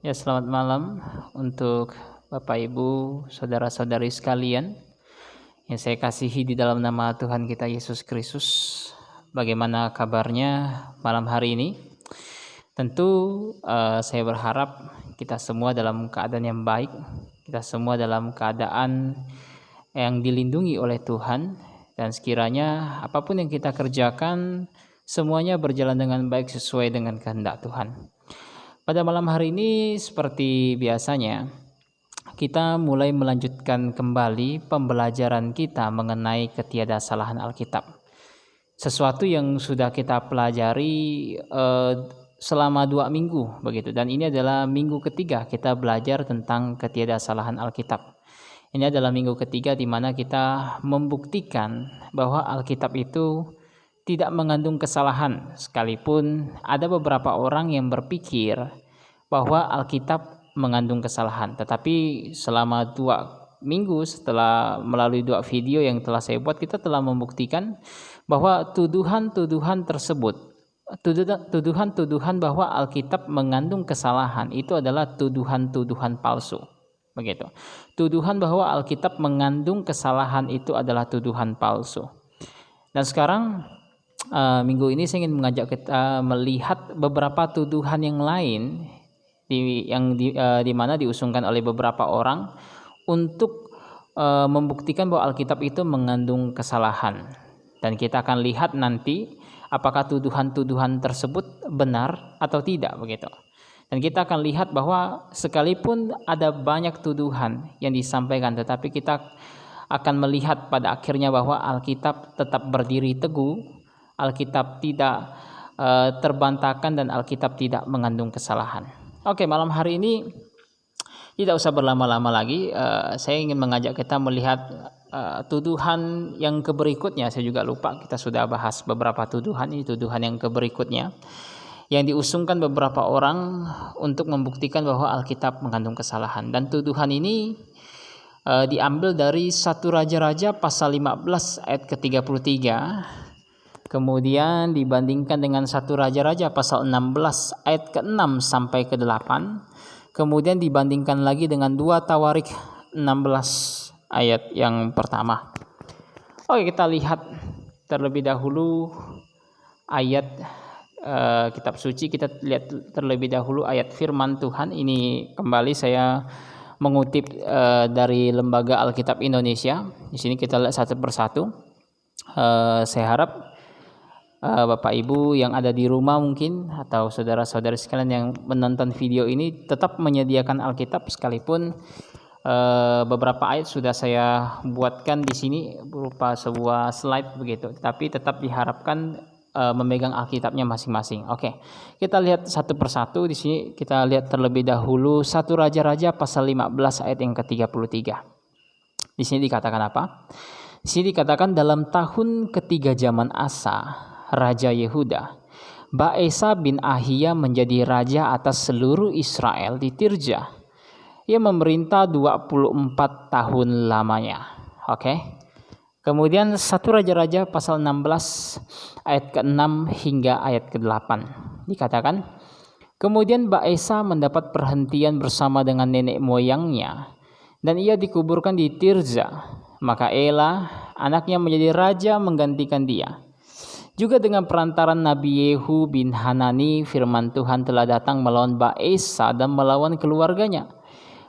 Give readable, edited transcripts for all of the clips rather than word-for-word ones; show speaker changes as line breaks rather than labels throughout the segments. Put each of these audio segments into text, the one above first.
Ya, selamat malam untuk Bapak Ibu, saudara-saudari sekalian yang saya kasihi di dalam nama Tuhan kita Yesus Kristus. Bagaimana kabarnya malam hari ini? Tentu saya berharap kita semua dalam keadaan yang baik, kita semua dalam keadaan yang dilindungi oleh Tuhan, dan sekiranya apapun yang kita kerjakan semuanya berjalan dengan baik sesuai dengan kehendak Tuhan. Pada malam hari ini seperti biasanya kita mulai melanjutkan kembali pembelajaran kita mengenai ketiadasalahan Alkitab. Sesuatu yang sudah kita pelajari selama 2 minggu begitu, dan ini adalah minggu ketiga kita belajar tentang ketiadasalahan Alkitab. Ini adalah minggu ketiga di mana kita membuktikan bahwa Alkitab itu tidak mengandung kesalahan, sekalipun ada beberapa orang yang berpikir bahwa Alkitab mengandung kesalahan. Tetapi selama 2 minggu setelah melalui 2 video yang telah saya buat, kita telah membuktikan bahwa tuduhan-tuduhan tersebut, tuduhan-tuduhan bahwa Alkitab mengandung kesalahan itu adalah tuduhan-tuduhan palsu. Begitu. Tuduhan bahwa Alkitab mengandung kesalahan itu adalah tuduhan palsu. Dan sekarang minggu ini saya ingin mengajak kita melihat beberapa tuduhan yang lain di mana diusungkan oleh beberapa orang untuk membuktikan bahwa Alkitab itu mengandung kesalahan. Dan kita akan lihat nanti apakah tuduhan-tuduhan tersebut benar atau tidak begitu. Dan kita akan lihat bahwa sekalipun ada banyak tuduhan yang disampaikan, tetapi kita akan melihat pada akhirnya bahwa Alkitab tetap berdiri teguh, Alkitab tidak terbantahkan, dan Alkitab tidak mengandung kesalahan. Oke, malam hari ini tidak usah berlama-lama lagi. Saya ingin mengajak kita melihat tuduhan yang berikutnya. Saya juga lupa, kita sudah bahas beberapa tuduhan. Ini tuduhan yang berikutnya yang diusungkan beberapa orang untuk membuktikan bahwa Alkitab mengandung kesalahan. Dan tuduhan ini diambil dari 1 Raja-Raja pasal 15 ayat ke-33. Kemudian dibandingkan dengan 1 Raja-Raja pasal 16 ayat ke-6 sampai ke-8. Kemudian dibandingkan lagi dengan 2 Tawarik 16 ayat yang pertama. Oke, kita lihat terlebih dahulu ayat kitab suci. Kita lihat terlebih dahulu ayat firman Tuhan. Ini kembali saya mengutip dari Lembaga Alkitab Indonesia. Di sini kita lihat satu persatu. Saya harap Bapak Ibu yang ada di rumah mungkin atau saudara-saudari sekalian yang menonton video ini tetap menyediakan Alkitab, sekalipun beberapa ayat sudah saya buatkan di sini berupa sebuah slide begitu, tapi tetap diharapkan memegang Alkitabnya masing-masing. Oke, kita lihat satu persatu. Di sini kita lihat terlebih dahulu 1 Raja-Raja pasal 15 ayat yang ke-33. Di sini dikatakan apa? Di sini dikatakan, dalam tahun ketiga zaman Asa, Raja Yehuda, Baesa bin Ahia menjadi raja atas seluruh Israel di Tirza. Ia memerintah 24 tahun lamanya. Oke. Kemudian 1 Raja-Raja pasal 16 ayat ke-6 hingga ayat ke-8 dikatakan, kemudian Baesa mendapat perhentian bersama dengan nenek moyangnya, dan ia dikuburkan di Tirza. Maka Ela, anaknya, menjadi raja menggantikan dia. Juga dengan perantaran Nabi Yehu bin Hanani, firman Tuhan telah datang melawan Baesa dan melawan keluarganya,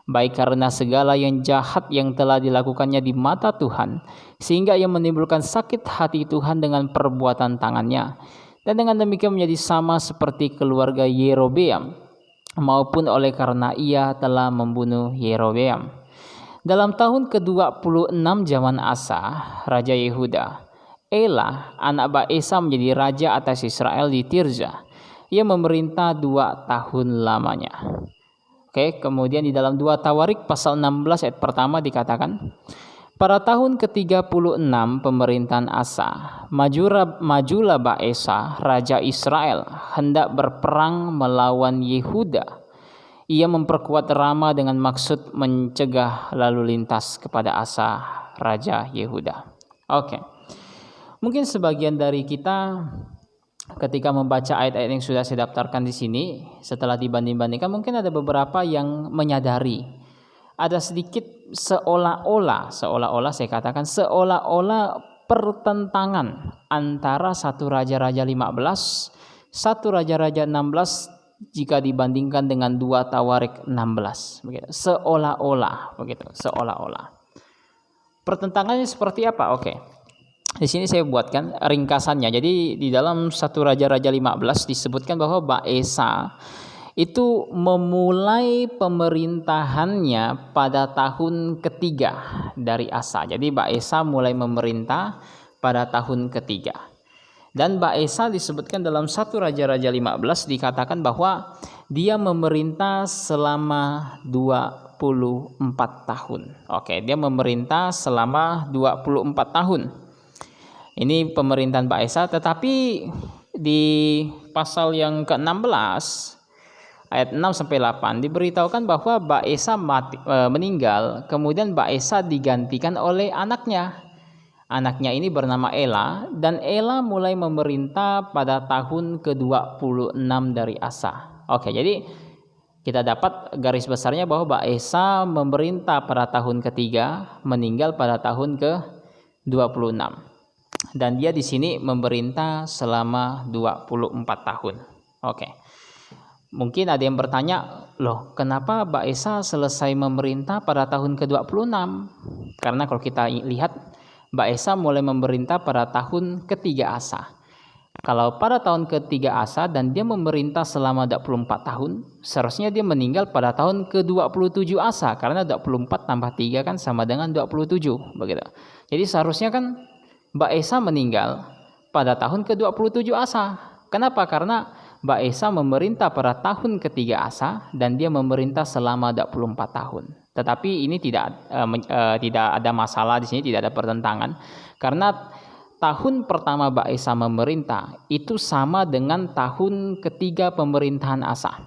baik karena segala yang jahat yang telah dilakukannya di mata Tuhan, sehingga ia menimbulkan sakit hati Tuhan dengan perbuatan tangannya, dan dengan demikian menjadi sama seperti keluarga Yerobeam, maupun oleh karena ia telah membunuh Yerobeam. Dalam tahun ke-26 zaman Asa, Raja Yehuda, Ela, anak Baesa, menjadi raja atas Israel di Tirza. Ia memerintah 2 tahun lamanya. Oke, kemudian di dalam 2 Tawarik pasal 16 ayat pertama dikatakan, pada tahun ke-36 pemerintahan Asa, majulah Baesa, raja Israel, hendak berperang melawan Yehuda. Ia memperkuat Rama dengan maksud mencegah lalu lintas kepada Asa, raja Yehuda. Oke. Mungkin sebagian dari kita ketika membaca ayat-ayat yang sudah saya daftarkan di sini, setelah dibanding-bandingkan mungkin ada beberapa yang menyadari ada sedikit seolah-olah saya katakan seolah-olah pertentangan antara satu Raja-Raja 15, satu Raja-Raja 16 jika dibandingkan dengan dua Tawarik 16, begitu. Seolah-olah begitu, seolah-olah. Pertentangannya seperti apa? Oke. Di sini saya buatkan ringkasannya. Jadi di dalam satu Raja-Raja 15 disebutkan bahwa Ba'esa itu memulai pemerintahannya pada tahun ketiga dari Asa. Jadi Ba'esa mulai memerintah pada tahun ketiga. Dan Ba'esa disebutkan dalam satu Raja-Raja 15 dikatakan bahwa dia memerintah selama 24 tahun. Oke, dia memerintah selama 24 tahun. Ini pemerintahan Ba'esa, tetapi di pasal yang ke-16 ayat 6 sampai 8 diberitahukan bahwa Ba'esa meninggal, kemudian Ba'esa digantikan oleh anaknya. Anaknya ini bernama Ela, dan Ela mulai memerintah pada tahun ke-26 dari Asa. Oke, jadi kita dapat garis besarnya bahwa Ba'esa memerintah pada tahun ketiga, meninggal pada tahun ke-26. Dan dia di sini memerintah selama 24 tahun. Oke. Mungkin ada yang bertanya, loh kenapa Ba'esa selesai memerintah pada tahun ke-26? Karena kalau kita lihat, Ba'esa mulai memerintah pada tahun ketiga Asa. Kalau pada tahun ketiga Asa dan dia memerintah selama 24 tahun, seharusnya dia meninggal pada tahun ke-27 Asa. Karena 24 tambah 3 kan sama dengan 27. Begitu. Jadi seharusnya kan Ba'esa meninggal pada tahun ke-27 Asa. Kenapa? Karena Ba'esa memerintah pada tahun ketiga Asa dan dia memerintah selama 24 tahun. Tetapi ini tidak ada masalah di sini, tidak ada pertentangan. Karena tahun pertama Ba'esa memerintah itu sama dengan tahun ketiga pemerintahan Asa.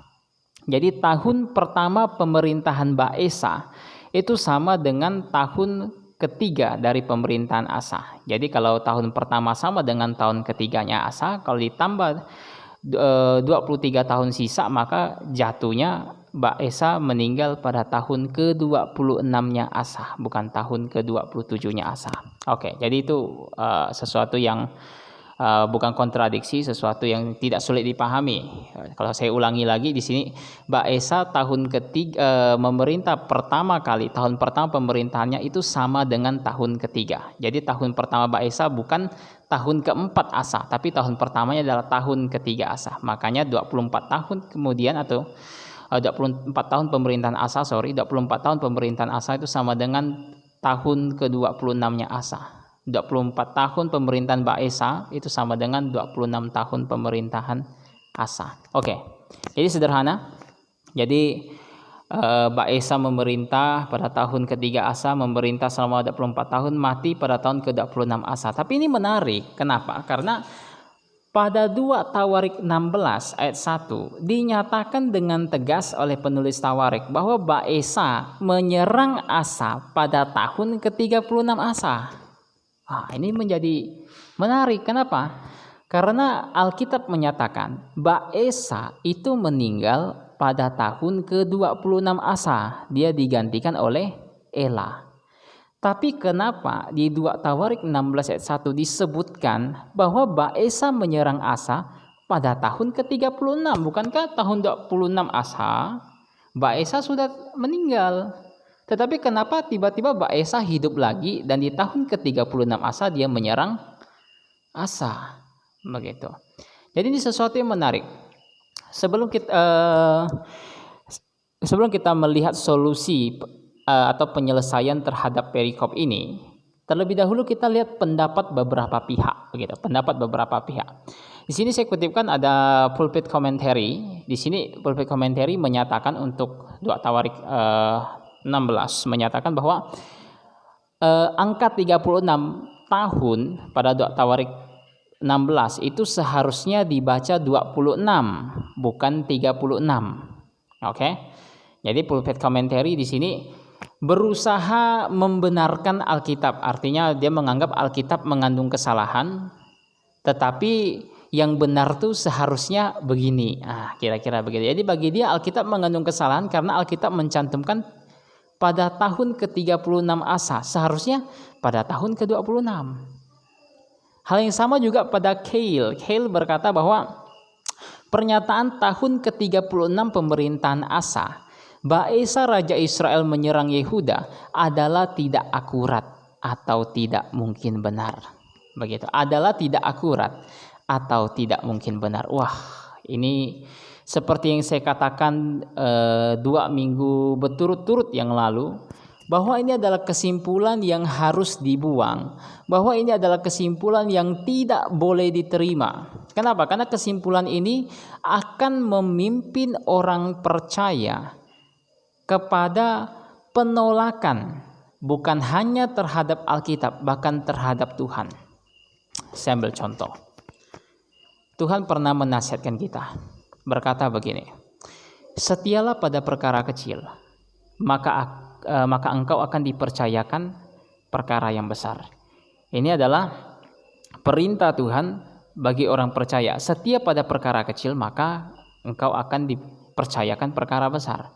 Jadi tahun pertama pemerintahan Ba'esa itu sama dengan tahun ketiga dari pemerintahan Asa. Jadi kalau tahun pertama sama dengan tahun ketiganya Asa, kalau ditambah 23 tahun sisa, maka jatuhnya Ba'esa meninggal pada tahun ke-26-nya Asa, bukan tahun ke-27-nya Asa. Oke, jadi itu sesuatu yang bukan kontradiksi, sesuatu yang tidak sulit dipahami. Kalau saya ulangi lagi di sini, Ba'esa tahun ketiga memerintah pertama kali, tahun pertama pemerintahannya itu sama dengan tahun ketiga. Jadi tahun pertama Ba'esa bukan tahun keempat Asa, tapi tahun pertamanya adalah tahun ketiga Asa. Makanya 24 tahun kemudian atau 24 tahun pemerintahan Asa, 24 tahun pemerintahan Asa itu sama dengan tahun ke-26-nya Asa. 24 tahun pemerintahan Ba'esa itu sama dengan 26 tahun pemerintahan Asa. Oke. Jadi sederhana. Jadi Ba'esa memerintah pada tahun ketiga Asa, memerintah selama 24 tahun, mati pada tahun ke-26 Asa. Tapi ini menarik. Kenapa? Karena pada 2 Tawarik 16 ayat 1 dinyatakan dengan tegas oleh penulis Tawarik bahwa Ba'esa menyerang Asa pada tahun ke-36 Asa. Ini menjadi menarik. Kenapa? Karena Alkitab menyatakan Ba'esa itu meninggal pada tahun ke-26 Asa. Dia digantikan oleh Ela. Tapi kenapa di 2 Tawarik 16 ayat 1 disebutkan bahwa Ba'esa menyerang Asa pada tahun ke-36? Bukankah tahun 26 Asa Ba'esa sudah meninggal? Tetapi kenapa tiba-tiba Ba'esa hidup lagi dan di tahun ke-36 Asa dia menyerang Asa? Begitu. Jadi ini sesuatu yang menarik. Sebelum kita melihat solusi atau penyelesaian terhadap perikop ini, terlebih dahulu kita lihat pendapat beberapa pihak, begitu. Pendapat beberapa pihak. Di sini saya kutipkan ada Pulpit Commentary. Di sini Pulpit Commentary menyatakan untuk 2 Tawarik 16 menyatakan bahwa angka 36 tahun pada 2 Tawarik 16 itu seharusnya dibaca 26 bukan 36. Oke. Jadi Pulpit Commentary di sini berusaha membenarkan Alkitab. Artinya dia menganggap Alkitab mengandung kesalahan, tetapi yang benar tuh seharusnya begini. Kira-kira begitu. Jadi bagi dia Alkitab mengandung kesalahan karena Alkitab mencantumkan pada tahun ke-36 Asa, seharusnya pada tahun ke-26. Hal yang sama juga pada Keil. Keil berkata bahwa pernyataan tahun ke-36 pemerintahan Asa, Baesa Raja Israel menyerang Yehuda adalah tidak akurat atau tidak mungkin benar. Begitu. Adalah tidak akurat atau tidak mungkin benar. Wah, ini seperti yang saya katakan 2 minggu berturut-turut yang lalu, bahwa ini adalah kesimpulan yang harus dibuang, bahwa ini adalah kesimpulan yang tidak boleh diterima. Kenapa? Karena kesimpulan ini akan memimpin orang percaya kepada penolakan, bukan hanya terhadap Alkitab, bahkan terhadap Tuhan. Saya ambil contoh. Tuhan pernah menasihatkan kita, berkata begini, setialah pada perkara kecil, maka engkau akan dipercayakan perkara yang besar. Ini adalah perintah Tuhan bagi orang percaya. Setia pada perkara kecil, maka engkau akan dipercayakan perkara besar.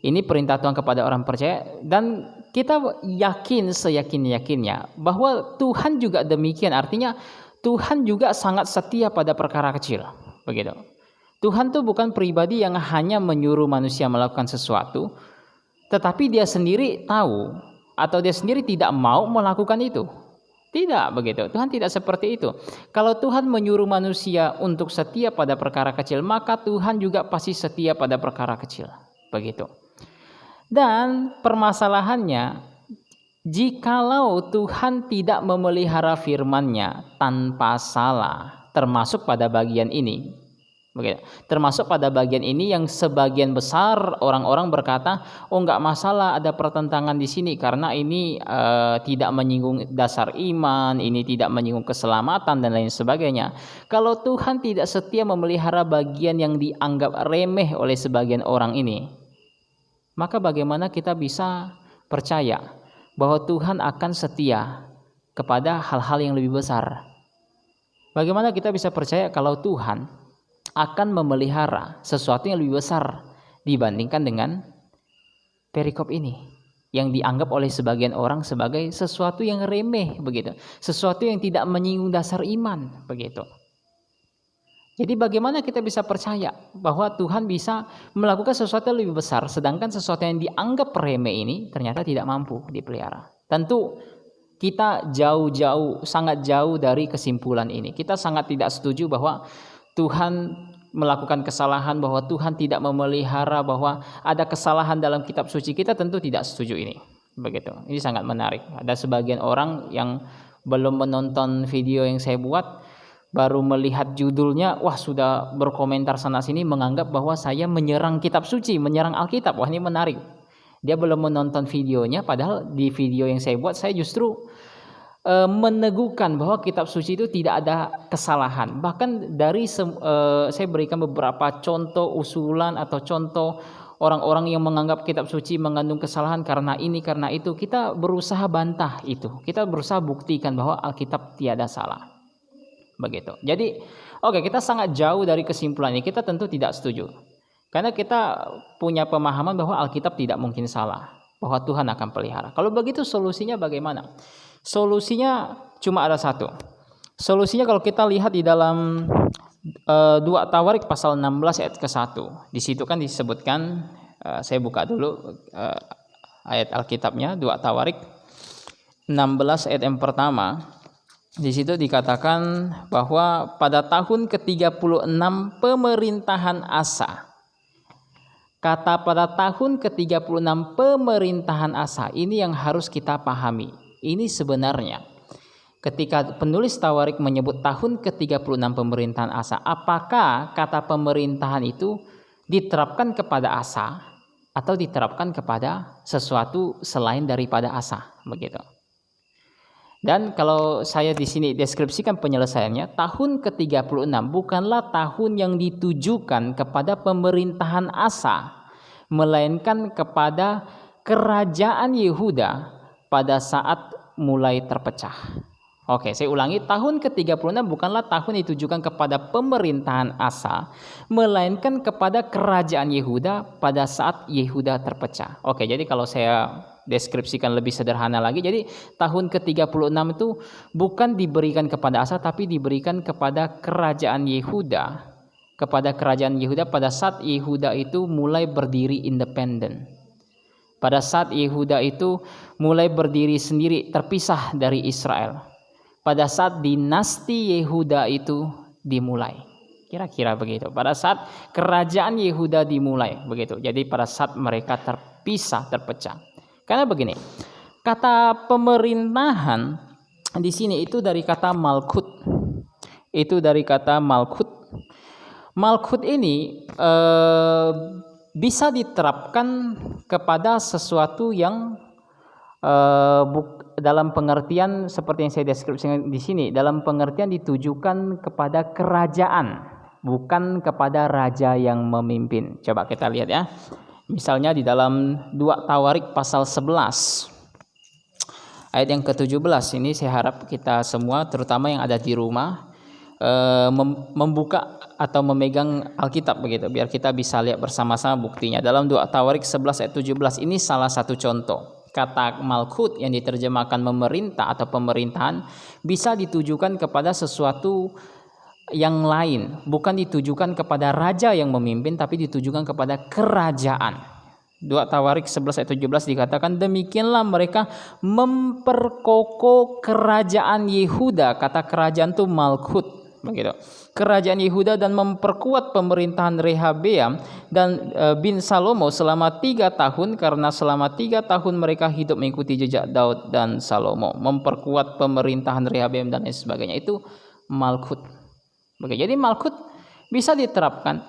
Ini perintah Tuhan kepada orang percaya, dan kita yakin seyakin-yakinnya bahwa Tuhan juga demikian. Artinya Tuhan juga sangat setia pada perkara kecil. Begitu. Tuhan tuh bukan pribadi yang hanya menyuruh manusia melakukan sesuatu, tetapi dia sendiri tahu atau dia sendiri tidak mau melakukan itu. Tidak begitu. Tuhan tidak seperti itu. Kalau Tuhan menyuruh manusia untuk setia pada perkara kecil, maka Tuhan juga pasti setia pada perkara kecil. Begitu. Dan permasalahannya, jikalau Tuhan tidak memelihara firman-Nya tanpa salah, termasuk pada bagian ini, begitu. Termasuk pada bagian ini yang sebagian besar orang-orang berkata, oh enggak masalah ada pertentangan di sini karena ini tidak menyinggung dasar iman, ini tidak menyinggung keselamatan dan lain sebagainya. Kalau Tuhan tidak setia memelihara bagian yang dianggap remeh oleh sebagian orang ini, maka bagaimana kita bisa percaya bahwa Tuhan akan setia kepada hal-hal yang lebih besar? Bagaimana kita bisa percaya kalau Tuhan akan memelihara sesuatu yang lebih besar dibandingkan dengan perikop ini yang dianggap oleh sebagian orang sebagai sesuatu yang remeh, begitu, sesuatu yang tidak menyinggung dasar iman, begitu. Jadi bagaimana kita bisa percaya bahwa Tuhan bisa melakukan sesuatu yang lebih besar, sedangkan sesuatu yang dianggap remeh ini ternyata tidak mampu dipelihara? Tentu kita sangat jauh dari kesimpulan ini. Kita sangat tidak setuju bahwa Tuhan melakukan kesalahan, bahwa Tuhan tidak memelihara, bahwa ada kesalahan dalam kitab suci. Kita tentu tidak setuju ini. Begitu. Ini sangat menarik. Ada sebagian orang yang belum menonton video yang saya buat, baru melihat judulnya, wah sudah berkomentar sana sini menganggap bahwa saya menyerang kitab suci, menyerang Alkitab. Wah, ini menarik. Dia belum menonton videonya, padahal di video yang saya buat saya justru meneguhkan bahwa kitab suci itu tidak ada kesalahan. Bahkan dari saya berikan beberapa contoh usulan atau contoh orang-orang yang menganggap kitab suci mengandung kesalahan karena ini karena itu. Kita berusaha bantah itu. Kita berusaha buktikan bahwa Alkitab tiada salah. Begitu. Jadi, kita sangat jauh dari kesimpulan ini. Kita tentu tidak setuju. Karena kita punya pemahaman bahwa Alkitab tidak mungkin salah, bahwa Tuhan akan pelihara. Kalau begitu solusinya bagaimana? Solusinya cuma ada satu. Solusinya kalau kita lihat di dalam 2 Tawarik pasal 16 ayat ke-1. Di situ kan disebutkan, saya buka dulu ayat Alkitabnya, 2 Tawarik 16 ayat yang pertama. Di situ dikatakan bahwa pada tahun ke-36 pemerintahan Asa. Kata pada tahun ke-36 pemerintahan Asa, ini yang harus kita pahami. Ini sebenarnya ketika penulis Tawarik menyebut tahun ke-36 pemerintahan Asa, apakah kata pemerintahan itu diterapkan kepada Asa atau diterapkan kepada sesuatu selain daripada Asa, begitu. Dan kalau saya di sini deskripsikan penyelesaiannya, tahun ke-36 bukanlah tahun yang ditujukan kepada pemerintahan Asa, melainkan kepada kerajaan Yehuda pada saat mulai terpecah. Oke, saya ulangi, tahun ke-36 bukanlah tahun ditujukan kepada pemerintahan Asa, melainkan kepada kerajaan Yehuda pada saat Yehuda terpecah. Oke, jadi kalau saya deskripsikan lebih sederhana lagi, jadi tahun ke-36 itu bukan diberikan kepada Asa, tapi diberikan kepada kerajaan Yehuda. Kepada kerajaan Yehuda pada saat Yehuda itu mulai berdiri independen. Pada saat Yehuda itu mulai berdiri sendiri, terpisah dari Israel. Pada saat dinasti Yehuda itu dimulai. Kira-kira begitu. Pada saat kerajaan Yehuda dimulai, begitu. Jadi pada saat mereka terpisah, terpecah. Karena begini, kata pemerintahan di sini itu dari kata malkut. Itu dari kata malkut. Malkut ini bisa diterapkan kepada sesuatu yang dalam pengertian seperti yang saya deskripsikan di sini, dalam pengertian ditujukan kepada kerajaan, bukan kepada raja yang memimpin. Coba kita lihat ya. Misalnya di dalam 2 Tawarik pasal 11 ayat yang ke-17, ini saya harap kita semua terutama yang ada di rumah membuka atau memegang Alkitab begitu, biar kita bisa lihat bersama-sama buktinya. Dalam 2 Tawarik 11 ayat 17 ini salah satu contoh. Kata malkut yang diterjemahkan memerintah atau pemerintahan bisa ditujukan kepada sesuatu yang lain, bukan ditujukan kepada raja yang memimpin, tapi ditujukan kepada kerajaan. 2 Tawarik 11 ayat 17 dikatakan, demikianlah mereka memperkokoh kerajaan Yehuda. Kata kerajaan itu malkut, begitu. Kerajaan Yehuda dan memperkuat pemerintahan Rehabeam dan bin Salomo selama 3 tahun, karena selama 3 tahun mereka hidup mengikuti jejak Daud dan Salomo. Memperkuat pemerintahan Rehabeam dan lain sebagainya, itu malkut. Jadi malkut bisa diterapkan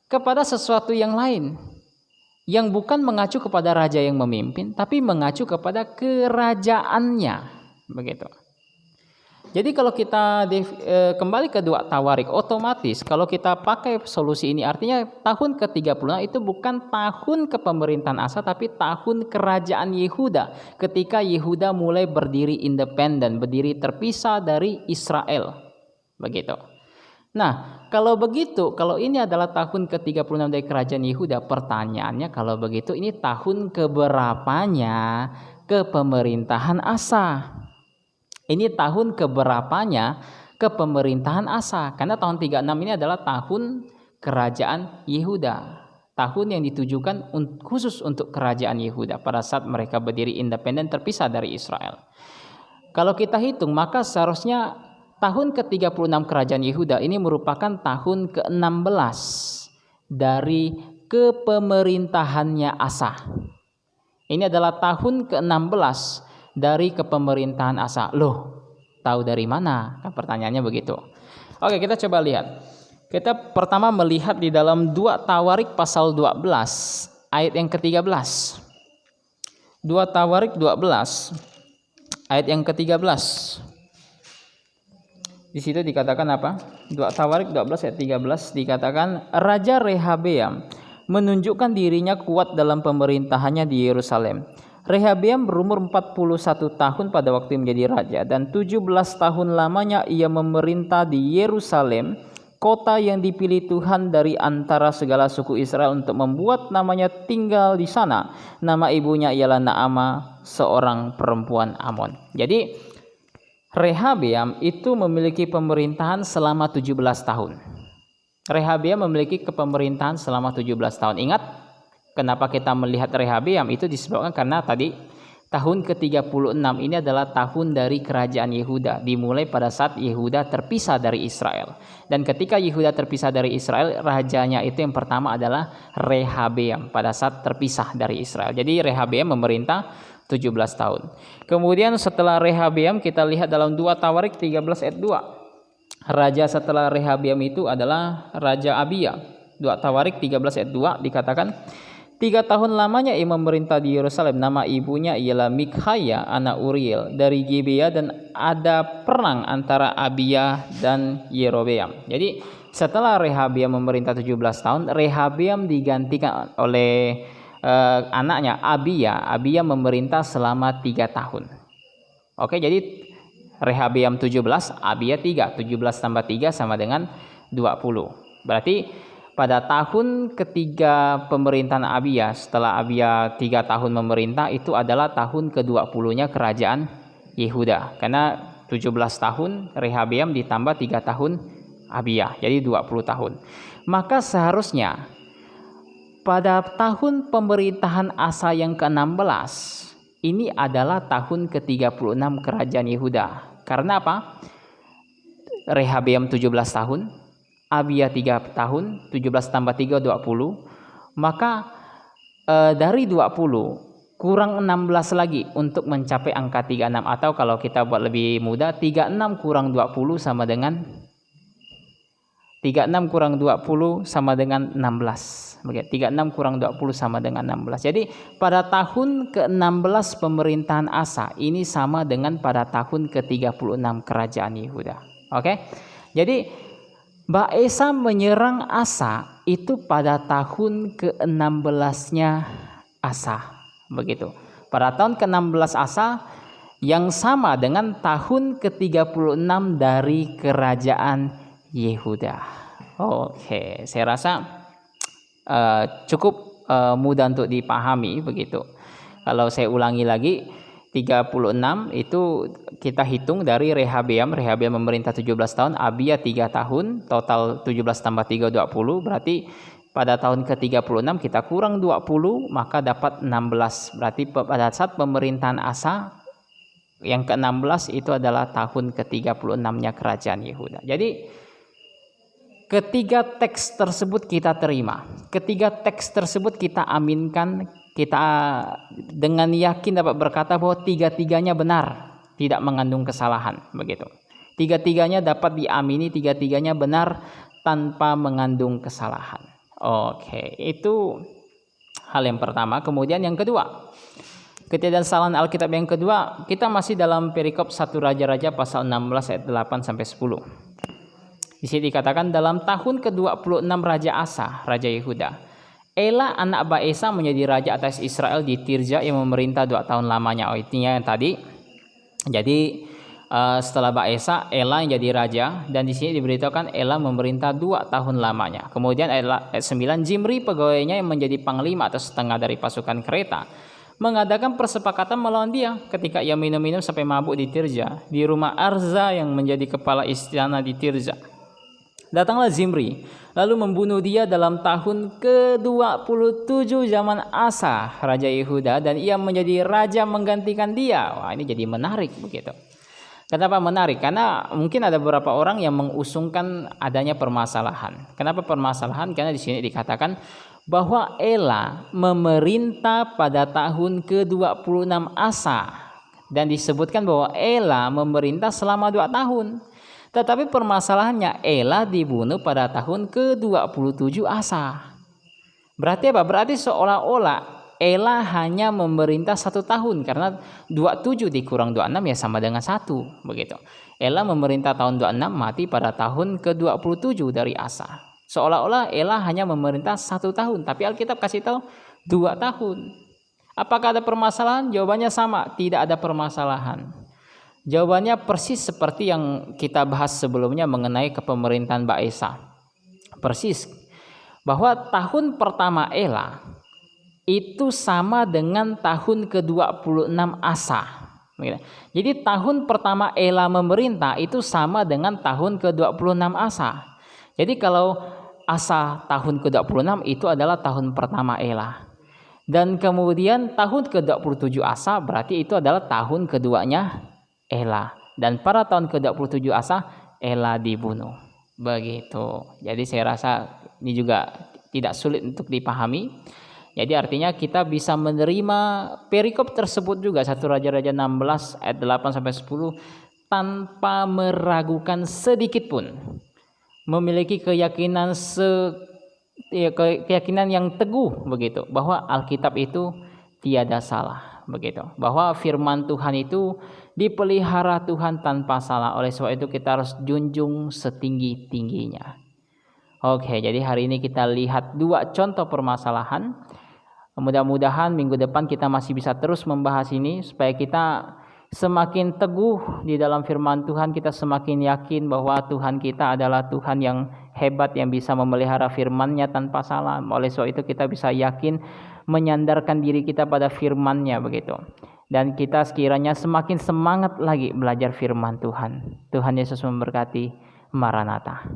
kepada sesuatu yang lain, yang bukan mengacu kepada raja yang memimpin, tapi mengacu kepada kerajaannya, begitu. Jadi kalau kita kembali ke 2 Tawarik, otomatis kalau kita pakai solusi ini artinya tahun ke-36 itu bukan tahun kepemerintahan Asa, tapi tahun kerajaan Yehuda, ketika Yehuda mulai berdiri independen, berdiri terpisah dari Israel, begitu. Nah, kalau begitu, kalau ini adalah tahun ke-36 dari kerajaan Yehuda, pertanyaannya kalau begitu ini tahun keberapanya kepemerintahan Asa? Ini tahun keberapanya kepemerintahan Asa? Karena tahun 36 ini adalah tahun kerajaan Yehuda. Tahun yang ditujukan khusus untuk kerajaan Yehuda pada saat mereka berdiri independen terpisah dari Israel. Kalau kita hitung, maka seharusnya tahun ke-36 kerajaan Yehuda ini merupakan tahun ke-16 dari kepemerintahannya Asa. Ini adalah tahun ke-16 dari kepemerintahan Asa. Loh, tahu dari mana? Kan pertanyaannya begitu. Oke, kita coba lihat. Kita pertama melihat di dalam 2 Tawarik pasal 12 ayat yang ke-13. 2 Tawarik 12 ayat yang ke-13. Di situ dikatakan apa? 2 Tawarik 12 ayat 13 dikatakan, Raja Rehabeam menunjukkan dirinya kuat dalam pemerintahannya di Yerusalem. Rehabeam berumur 41 tahun pada waktu menjadi raja, dan 17 tahun lamanya ia memerintah di Yerusalem, kota yang dipilih Tuhan dari antara segala suku Israel untuk membuat namanya tinggal di sana. Nama ibunya ialah Naama, seorang perempuan Amon. Jadi Rehabeam itu memiliki pemerintahan selama 17 tahun. Rehabeam memiliki kepemerintahan selama 17 tahun. Ingat, kenapa kita melihat Rehabeam itu disebabkan karena tadi tahun ke-36 ini adalah tahun dari kerajaan Yehuda, dimulai pada saat Yehuda terpisah dari Israel. Dan ketika Yehuda terpisah dari Israel, rajanya itu yang pertama adalah Rehabeam pada saat terpisah dari Israel. Jadi Rehabeam memerintah 17 tahun. Kemudian setelah Rehabeam kita lihat dalam 2 Tawarik 13 ayat 2. Raja setelah Rehabeam itu adalah Raja Abia. 2 Tawarik 13 ayat 2 dikatakan, 3 tahun lamanya ia memerintah di Yerusalem. Nama ibunya ialah Mikhaya anak Uriel dari Gibea, dan ada perang antara Abia dan Yerobeam. Jadi setelah Rehabeam memerintah 17 tahun, Rehabeam digantikan oleh anaknya Abia. Abia memerintah selama 3 tahun. Oke, jadi Rehabeam 17, Abia 3. 17 tambah 3 sama dengan 20. Berarti pada tahun ketiga pemerintahan Abia, setelah Abia 3 tahun memerintah, itu adalah tahun ke-20-nya kerajaan Yehuda. Karena 17 tahun Rehabeam ditambah 3 tahun Abia, jadi 20 tahun. Maka seharusnya pada tahun pemerintahan Asa yang ke-16, ini adalah tahun ke-36 kerajaan Yehuda. Karena apa? Rehabeam 17 tahun, Abia 3 tahun, 17 tambah 3 20. Maka dari 20 kurang 16 lagi untuk mencapai angka 36, atau kalau kita buat lebih mudah, 36 kurang 20 sama dengan 36 kurang 20 sama dengan 16. Begitu. 36 kurang 20 sama dengan 16. Jadi pada tahun ke-16 pemerintahan Asa ini sama dengan pada tahun ke-36 kerajaan Yehuda. Oke. Jadi Baesa menyerang Asa itu pada tahun ke-16-nya Asa. Begitu. Pada tahun ke-16 Asa yang sama dengan tahun ke-36 dari kerajaan Yehuda. Oke, saya rasa cukup mudah untuk dipahami begitu. Kalau saya ulangi lagi, 36 itu kita hitung dari Rehabeam memerintah 17 tahun, Abia 3 tahun, total 17 tambah 3 20, berarti pada tahun ke-36 kita kurang 20 maka dapat 16. Berarti pada saat pemerintahan Asa yang ke-16 itu adalah tahun ke-36-nya kerajaan Yehuda. Jadi ketiga teks tersebut kita terima, ketiga teks tersebut kita aminkan, kita dengan yakin dapat berkata bahwa tiga-tiganya benar, tidak mengandung kesalahan, begitu. Tiga-tiganya dapat diamini, tiga-tiganya benar tanpa mengandung kesalahan. Oke, itu hal yang pertama. Kemudian yang kedua, ketidaksalahan Alkitab yang kedua, kita masih dalam perikop 1 Raja-Raja pasal 16 ayat 8 sampai 10. Di sini dikatakan dalam tahun ke-26 Raja Asa, Raja Yehuda, Ela anak Baesa menjadi raja atas Israel di Tirza yang memerintah 2 tahun lamanya. Intinya yang tadi. Jadi setelah Baesa, Ela yang jadi raja, dan di sini diberitakan Ela memerintah 2 tahun lamanya. Kemudian ayat 9, Zimri pegawainya yang menjadi panglima atau setengah dari pasukan kereta mengadakan persepakatan melawan dia ketika ia minum-minum sampai mabuk di Tirza, di rumah Arza yang menjadi kepala istana di Tirza. Datanglah Zimri, lalu membunuh dia dalam tahun ke-27 zaman Asa, Raja Yehuda, dan ia menjadi raja menggantikan dia. Wah, ini jadi menarik begitu. Kenapa menarik? Karena mungkin ada beberapa orang yang mengusungkan adanya permasalahan. Kenapa permasalahan? Karena di sini dikatakan bahwa Ela memerintah pada tahun ke-26 Asa, dan disebutkan bahwa Ela memerintah selama 2 tahun. Tetapi permasalahannya Ela dibunuh pada tahun ke-27 Asa. Berarti apa? Berarti seolah-olah Ela hanya memerintah 1 tahun, karena 27 dikurang 26 ya sama dengan 1, begitu. Ela memerintah tahun 26, mati pada tahun ke-27 dari Asa. Seolah-olah Ela hanya memerintah 1 tahun, tapi Alkitab kasih tahu 2 tahun. Apakah ada permasalahan? Jawabannya sama, tidak ada permasalahan. Jawabannya persis seperti yang kita bahas sebelumnya mengenai kepemerintahan Baesa. Persis. Bahwa tahun pertama Ela itu sama dengan tahun ke-26 Asa. Jadi tahun pertama Ela memerintah itu sama dengan tahun ke-26 Asa. Jadi kalau Asa tahun ke-26 itu adalah tahun pertama Ela. Dan kemudian tahun ke-27 Asa berarti itu adalah tahun keduanya Ela. Dan pada tahun ke-27 Asa Ela dibunuh. Begitu. Jadi saya rasa ini juga tidak sulit untuk dipahami. Jadi artinya kita bisa menerima perikop tersebut juga 1 Raja-Raja 16 ayat 8 sampai 10 tanpa meragukan sedikit pun. Memiliki keyakinan keyakinan yang teguh begitu, bahwa Alkitab itu tiada salah begitu. Bahwa firman Tuhan itu dipelihara Tuhan tanpa salah. Oleh sebab itu kita harus junjung setinggi-tingginya. Oke, jadi hari ini kita lihat 2 contoh permasalahan. Mudah-mudahan minggu depan kita masih bisa terus membahas ini supaya kita semakin teguh di dalam firman Tuhan, kita semakin yakin bahwa Tuhan kita adalah Tuhan yang hebat, yang bisa memelihara firman-Nya tanpa salah. Oleh sebab itu kita bisa yakin menyandarkan diri kita pada firman-Nya begitu. Dan kita sekiranya semakin semangat lagi belajar firman Tuhan. Tuhan Yesus memberkati. Maranatha.